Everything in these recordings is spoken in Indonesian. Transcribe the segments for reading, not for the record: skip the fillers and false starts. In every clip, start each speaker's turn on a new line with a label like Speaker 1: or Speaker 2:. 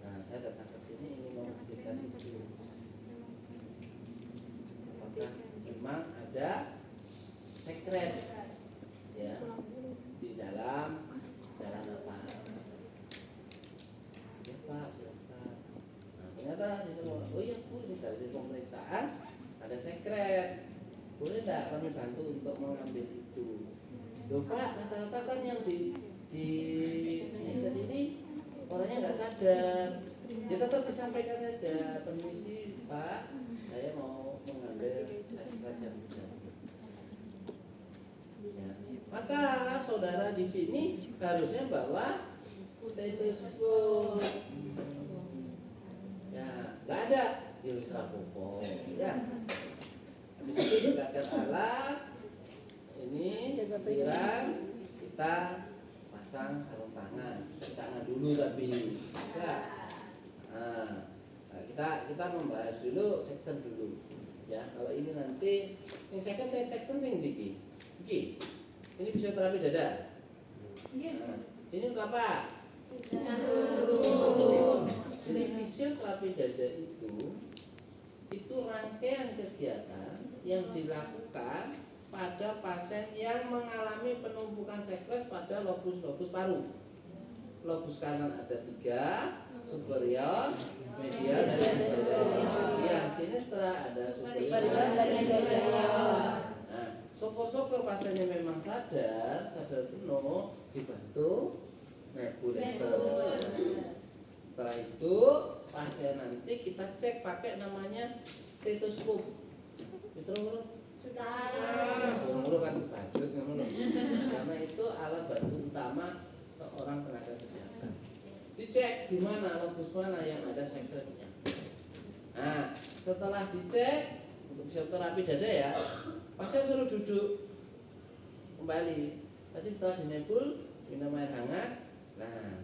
Speaker 1: Nah, saya datang ke sini ingin memastikan itu apakah memang ada sekret ya di dalam jalan napas. Ya Pak, silakan. Nah, ternyata itu, oh iya Bu, ini dari pemeriksaan ada sekret. Boleh tidak kami bantu untuk mengambil itu? Loh Pak, rata-rata kan yang di ini orangnya nggak sadar. Ya tetap disampaikan saja, permisi Pak, saya mau mengambil sekret yang bisa. Ya. Maka saudara di sini harusnya bawa stetoskop. Ya, nggak ada, ya wis rapopo. Ya. Habis itu dekatkan alat. Ini pirang, kita pasang sarung tangan dulu tapi ya. Nah, kita membahas dulu section dulu. Ya, kalau ini nanti yang section sing iki. Ini fisioterapi dada. Nah, ini untuk apa? Jadi fisioterapi dada itu rangkaian kegiatan yang dilakukan pada pasien yang mengalami penumpukan sekret pada lobus paru. Lobus kanan ada 3, superior, medial, dan inferior. Yang sini setelah ada superior dan inferior. Nah, syukur-syukur pasiennya memang sadar penuh, dibantu nebulizer. Setelah itu pasien nanti kita cek pakai namanya stetoskop. Sudah. Kan bajut karena itu alat bantu utama seorang tenaga kesehatan. Dicek di mana lobus mana yang ada sekretnya. Nah, setelah dicek untuk fisioterapi dada ya, pasien suruh duduk kembali. Tadi setelah dinebul minum air hangat. Nah,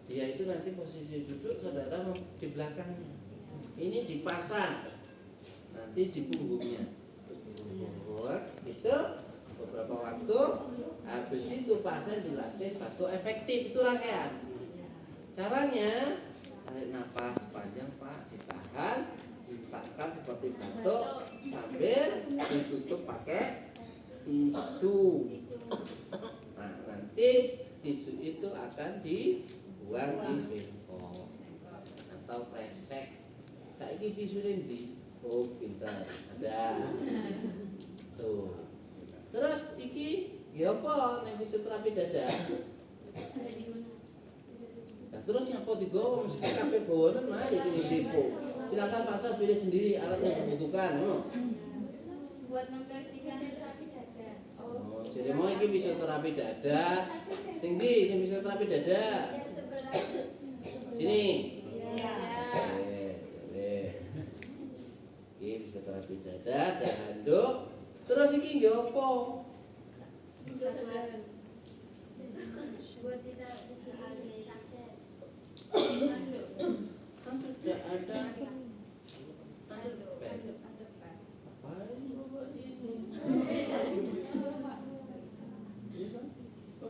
Speaker 1: dia itu nanti posisi duduk saudara di belakangnya. Ini dipasang nanti di punggungnya. Itu beberapa waktu, habis itu pasien dilatih batuk efektif. Itu rangkaian. Caranya tarik nafas panjang Pak, ditahan, diletakkan seperti batuk sambil ditutup pakai tisu. Nah, nanti tisu itu akan dibuang di bengkok atau kresek. Saiki tisu ndi? Oh, pintar. Ada. Tuh. Terus iki ya apa nek fisioterapi dada? Nah, terus nyapa digowo mesti kabeh bawanen mari iki depo. Silakan Pak Sas pilih sendiri alat yang dibutuhkan.
Speaker 2: Buat membersihkan terapi dada.
Speaker 1: Oh, jadi mau iki fisioterapi dada. Sing ndi sing fisioterapi dada?
Speaker 2: Yang sebelah.
Speaker 1: Ini.
Speaker 2: Ya.
Speaker 1: Iki fisioterapi dada dan handuk. Terus iki nggih apa?
Speaker 2: Buat tidak disini sakit.
Speaker 1: Kan tidak ada handuk.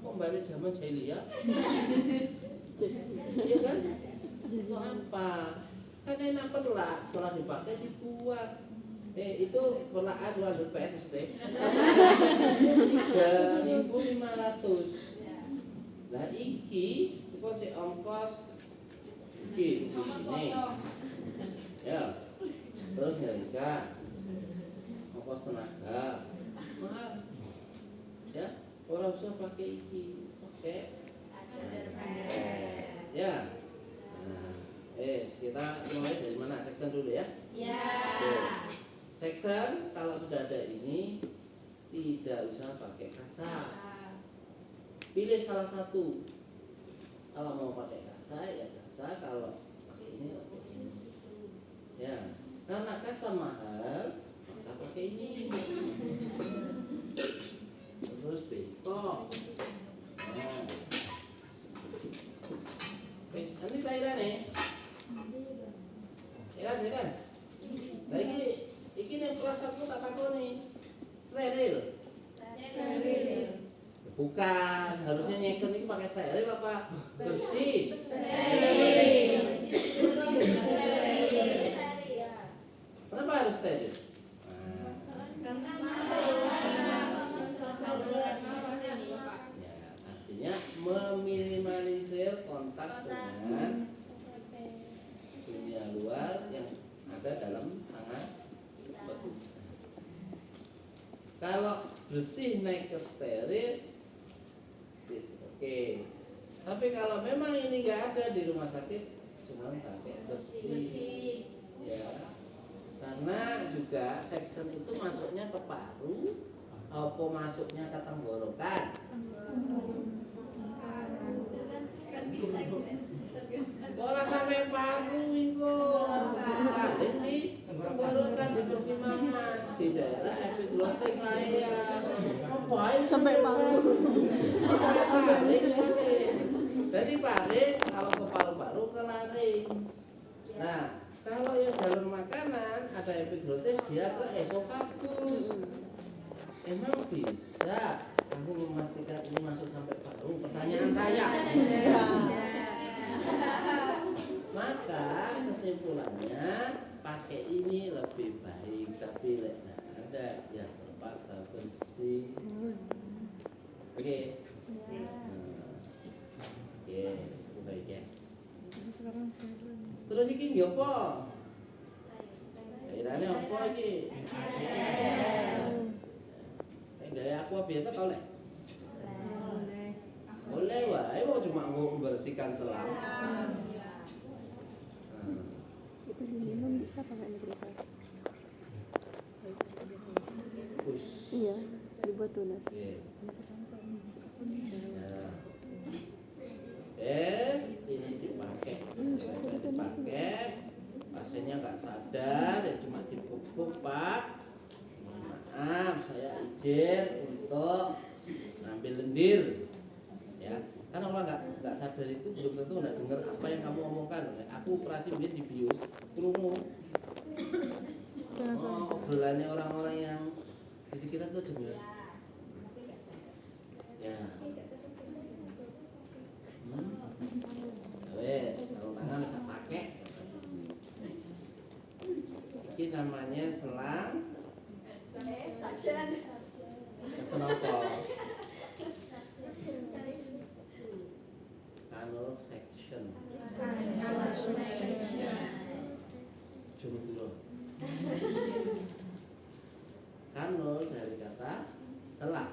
Speaker 1: Kembali zaman jahiliyah. Iya kan? Itu apa? Kan enak pelak setelah dipakai dibuang. Itu pelaan 200 PS maksudnya. 3.500. Lah iki itu si ongkos iki ini. Ya. Terus nyalika ongkos tenaga mahal. Ya, orang usah pakai iki, pakai ya. Nah, kita mulai dari mana? Section dulu ya.
Speaker 2: Ya.
Speaker 1: Section kalau sudah ada ini tidak usah pakai kasar. Pilih salah satu. Kalau mau pakai kasar ya kasar, kalau pakai ini pakai ini. Ya, karena kasar mahal, maka pakai ini. Terus bengkok. Nah, ini cairan nih. Cairan. Nah ini yang kelas 1 tak takoni. Steril. Bukan, harusnya nyeksen ini pakai steril apa bersih?
Speaker 2: Steril.
Speaker 1: Kalau bersih naik ke steril, oke. Tapi kalau memang ini nggak ada di rumah sakit, cuma pakai bersih. Ya. Karena juga section itu masuknya ke paru, apa masuknya ke tenggorokan? Ora sampai paru iku. Paling di tenggorokan di persimpangan di daerah epiglotis raya. Ngapain sampai paru? Sampai paling paling. Jadi paling kalau ke paru-paru ke laring. Nah, kalau yang jalur makanan ada epiglotis dia ke esofagus. Emang bisa kamu memastikan ini masuk sampai paru? Pertanyaan saya. Maka kesimpulannya pakai ini lebih baik, tapi lek ada ya terpaksa bersih. Oke. Oke, baik ya. Terus iki nggih apa? Daerahnya apa iki? Gaya aqua biasa kau lek? Boleh wae, mau cuma mau membersihkan selang.
Speaker 3: Itu diminum bisa apa nggak negeri? Iya, dibuat tuh nah.
Speaker 1: Ini dipakai, pasiennya nggak sadar, ya cuma dipupuk Pak. Maaf, saya izin untuk ngambil lendir, ya. Karena orang nggak sadar itu belum tentu nggak dengar apa yang kamu omongkan. Aku operasi biar di bius, kerungu. Obrolannya orang-orang yang di sekitar tuh dengar. Ya. Wes, sarung tangan bisa pakai. Ini namanya selang. Kenapa? Anal section. Jumlah. Kanul dari kata selang.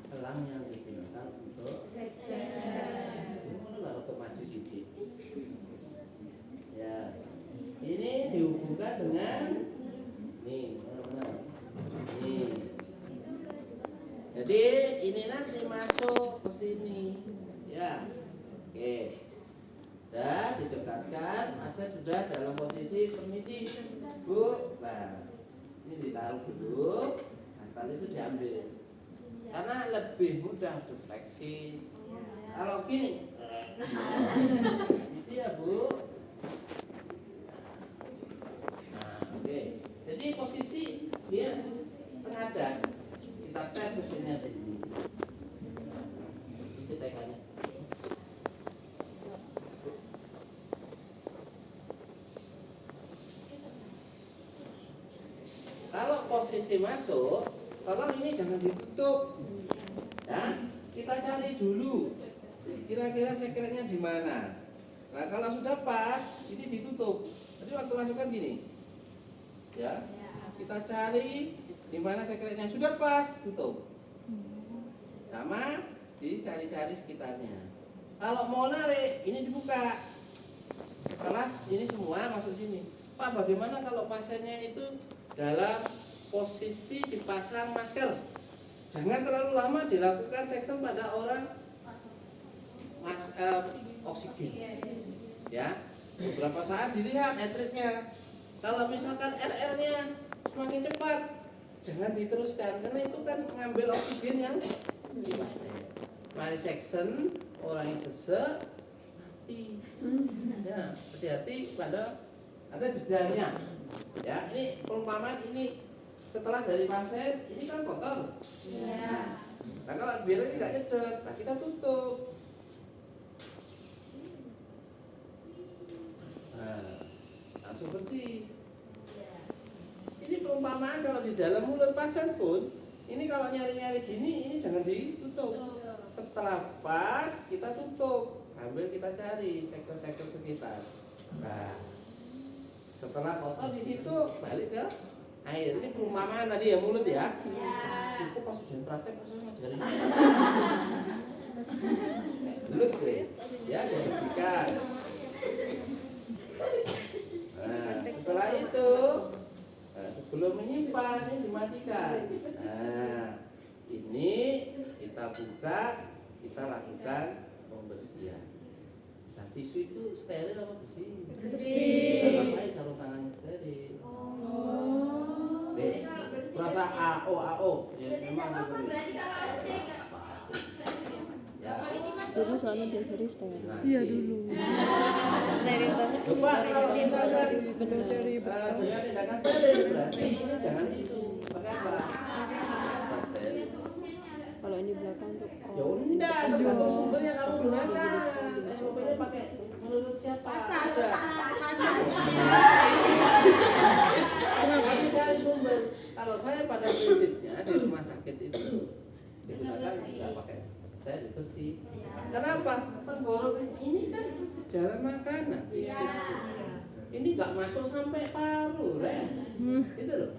Speaker 1: Selang yang digunakan untuk untuk maju sidik. Ya, ini dihubungkan dengan nih, benar-benar. Nih. Jadi ini nanti masuk ke sini, ya. Oke. Sudah didekatkan, masa sudah dalam posisi permisi, Bu. Nah, ini ditaruh dulu, nah, itu diambil. Karena lebih mudah defleksi. Kalau gini, isi ya Bu. Nah, oke. Jadi posisi dia tengadah. Kita tes mesinnya dulu. Itu tekannya. Kalau posisi masuk, tolong ini jangan ditutup. Ya, kita cari dulu. Kira-kira sekretnya di mana? Nah, kalau sudah pas, ini ditutup. Jadi waktu masukkan gini. Ya. Kita cari di mana sekretnya sudah pas, tutup. Sama dicari-cari sekitarnya. Kalau mau narik, ini dibuka. Setelah ini semua masuk sini. Pak, bagaimana kalau pasiennya itu dalam posisi dipasang masker? Jangan terlalu lama dilakukan section pada orang oksigen. Ya, beberapa saat dilihat heart-nya. Kalau misalkan RR-nya semakin cepat, jangan diteruskan karena itu kan mengambil oksigen yang mari section orang yang sesek mati. Ya, hati-hati pada ada jedanya. Ya, ini perumpamaan ini setelah dari pasien ini kan kotor. Ya. Nah, kalau biar ini nggak nyedot, nah kita tutup. Nah, langsung bersih. Ini perumpamaan kalau di dalam mulut pasien pun, ini kalau nyari-nyari gini, ini jangan ditutup. Setelah pas kita tutup, sambil kita cari sektor-sektor sekitar. Nah, setelah kotor di situ balik ke air. Ini perumpamaan tadi ya, mulut ya.
Speaker 2: Ya.
Speaker 1: Kok pas ujian praktek pas ngajarin. Mulut deh. Ya, dibersihkan. Nah, setelah itu sebelum menyimpan ini dimatikan. Nah, ini kita buka, kita lakukan pembersihan. Nah, tisu itu steril apa bersih?
Speaker 2: Bersih.
Speaker 1: Ngapain sarung tangannya steril? Bes, rasa AO. Ya,
Speaker 2: Berarti
Speaker 1: memang
Speaker 2: nggak apa-apa,
Speaker 1: gitu.
Speaker 2: berarti kalau SD nggak
Speaker 1: Ya.
Speaker 3: Dulu soalnya diajari steril.
Speaker 1: Nah,
Speaker 3: Iya
Speaker 1: jadi-
Speaker 3: dulu.
Speaker 4: Steril banget dulu
Speaker 1: Lupa
Speaker 4: sampai
Speaker 1: kalau
Speaker 4: gede
Speaker 1: misalkan
Speaker 4: banget.
Speaker 1: dengan tindakan steril berarti ini jangan tisu. Pakai apa? Rasa steril.
Speaker 3: Kalau ini belakang tuh.
Speaker 1: Ya udah, tergantung sumber yang kamu gunakan. SOP-nya pakai menurut siapa? Udah. Kami cari sumber. Kalau saya pada prinsipnya di rumah sakit itu digunakan nggak pakai steril bersih. Kenapa? Tenggorokan ini kan jalan makanan. Ini nggak masuk sampai paru, itu loh.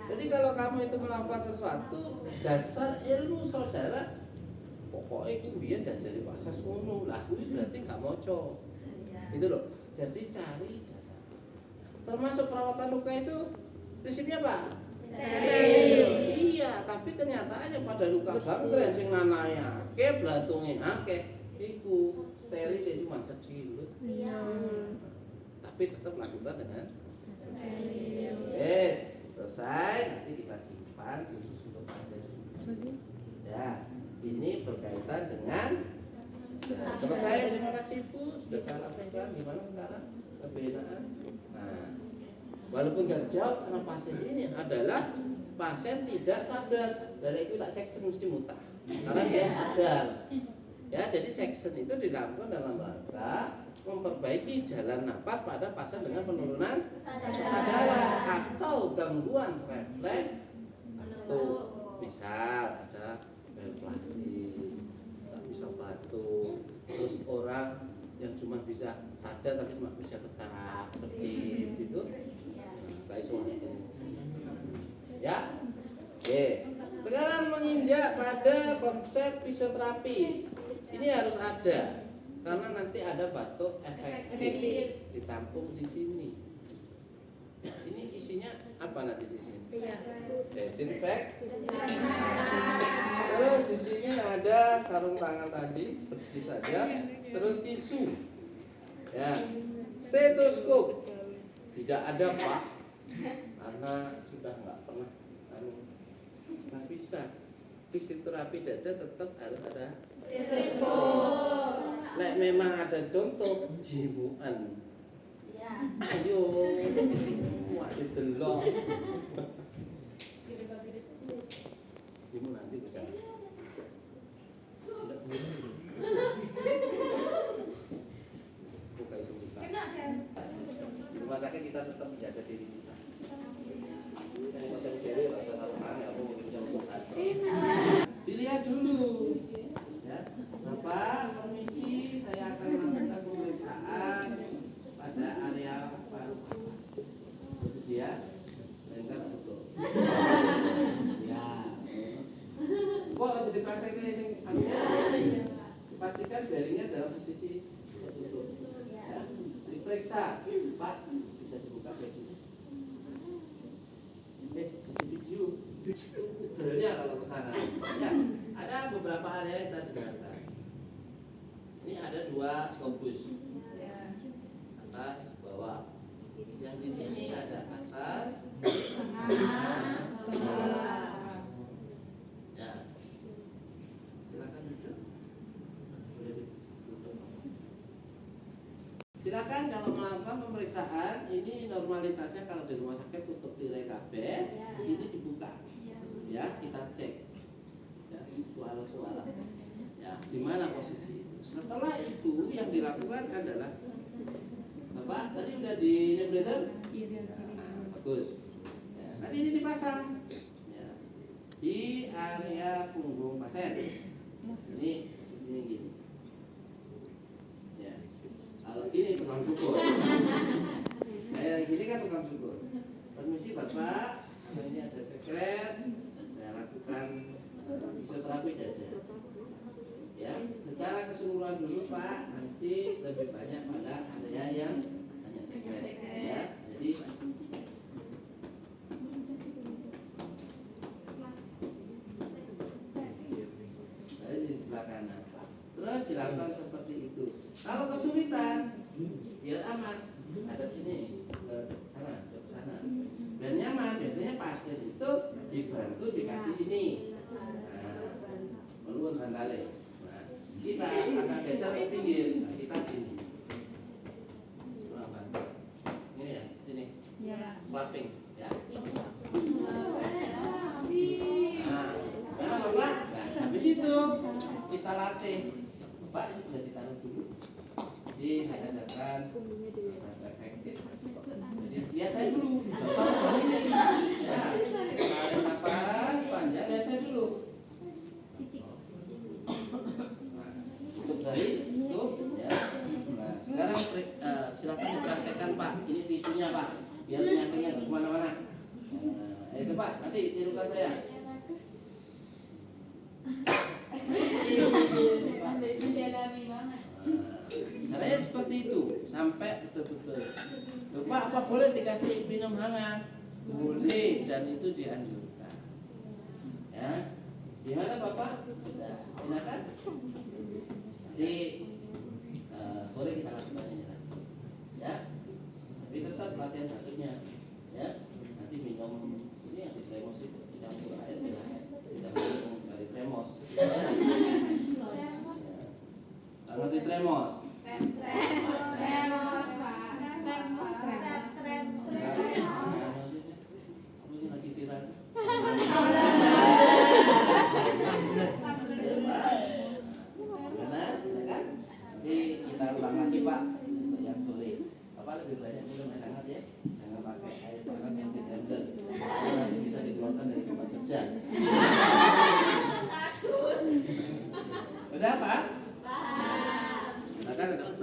Speaker 1: Jadi kalau kamu itu melakukan sesuatu, dasar ilmu saudara, pokoknya itu biar dari Pak Saswono lah, itu berarti nggak moco, itu loh. Jadi cari dasar. Termasuk perawatan luka itu prinsipnya apa? Steril. Iya, tapi kenyataannya pada luka gangren sing nanae akeh, blatunge akeh, iku steril cuma sejilut. Tapi tetap lakukan dengan steril. Selesai, nanti kita simpan khusus untuk pasien. Ya, ini berkaitan dengan selesai. Terima kasih Bu, sudah saya lakukan. Gimana sekarang kebenaan? Nah, walaupun nggak jawab karena pasien ini adalah pasien tidak sadar, dari itu tak section mesti mutah karena dia sadar. Ya, jadi section itu dilakukan dalam rangka memperbaiki jalan napas pada pasien dengan penurunan kesadaran atau gangguan refleks tuh, misal ada inflasi, nggak bisa batuk, terus orang yang cuma bisa sadar tapi cuma bisa ketak kedip gitu, nggak iso ya. Oke, sekarang menginjak pada konsep fisioterapi. Ini harus ada karena nanti ada batuk efektif ditampung di sini. Ini isinya apa nanti di sini? Desinfek. Terus di sini ada sarung tangan tadi bersih saja. Terus tisu. Ya. Stetoskop. Tidak ada Pak, karena sudah nggak pernah. Nggak bisa. Fisioterapi dada tetap harus ada. Nek memang ada contoh jimuan. Ayo, wak didelok. Jimu nanti bocah. Buka isu kita. Di rumah sakit kita tetap menjaga diri kita. Macam cewek rasa tangan ya, aku mungkin bisa untuk dilihat dulu. Ya, Bapak, permisi, saya akan melakukan pemeriksaan pada area paru-paru. Bersedia? Lengkap betul. Ya. Kok jadi prakteknya yang dipastikan bearingnya dalam posisi tertutup. Ya. Diperiksa, Pak, bisa dibuka baju. Video. Sebenarnya kalau ke sana. Ya, ada beberapa area yang kita dengarkan. Ini ada 2 globus. Atas, bawah. Yang di sini ada atas, bawah. Ya. Silakan duduk. Silakan kalau melakukan pemeriksaan, ini normalitasnya kalau di rumah sakit tutup tirai kabeh, ini dibuka. Ya, kita cek. Ya, suara-suara. Ya, di mana posisi itu. Setelah itu yang dilakukan adalah Bapak tadi udah di nebulizer? Nah, bagus. Ya, nanti ini dipasang. Ya, di area punggung pasien. Ini posisinya gini. Ya. Kalau gini tukang cukur. Kayak gini kan tukang cukur. Permisi Bapak, Ini ada sekret, saya lakukan fisioterapi dada. Ya, secara keseluruhan dulu Pak, nanti lebih banyak pada area yang hanya sekret. Ya, jadi dari di sebelah kanan. Terus dilakukan seperti itu. Kalau kesulitan, biar aman, ada sini ke sana. Biar nyaman, biasanya pasien itu dibantu dikasih ini. Meluluh tandale. Nah, kita akan geser ke pinggir, nah, kita gini. Ini ya, sini. Clapping, ya. Nah, karena Bapak, nah, habis itu kita latih. Bapak ini sudah ditaruh dulu. Jadi saya ajarkan efektif. Jadi lihat saya dulu. Bapak ini. Ya, tarik nafas panjang, lihat saya dulu. Nah, cukup dari itu, ya. Nah, sekarang silakan dipraktekkan Pak. Ini tisunya Pak, biar penyakitnya nggak kemana-mana. Nah, itu Pak, nanti tirukan saya.
Speaker 2: Menjalani banget.
Speaker 1: Caranya seperti itu sampai betul-betul. Lupa apa boleh dikasih minum hangat? Boleh, dan itu dianjurkan. Ya, gimana Bapak? Sudah, silakan. Nanti sore kita lakukan ini lagi. Ya, tapi tetap latihan batuknya. Ya, nanti minum ini yang ditremos itu dicampur air, tidak minum dari tremos. Ya. Sangat ditremos. Ini lagi viral. Benar, kan? Nanti kita ulang lagi Pak untuk yang sore. Bapak lebih banyak minum air hangat ya, jangan pakai air panas.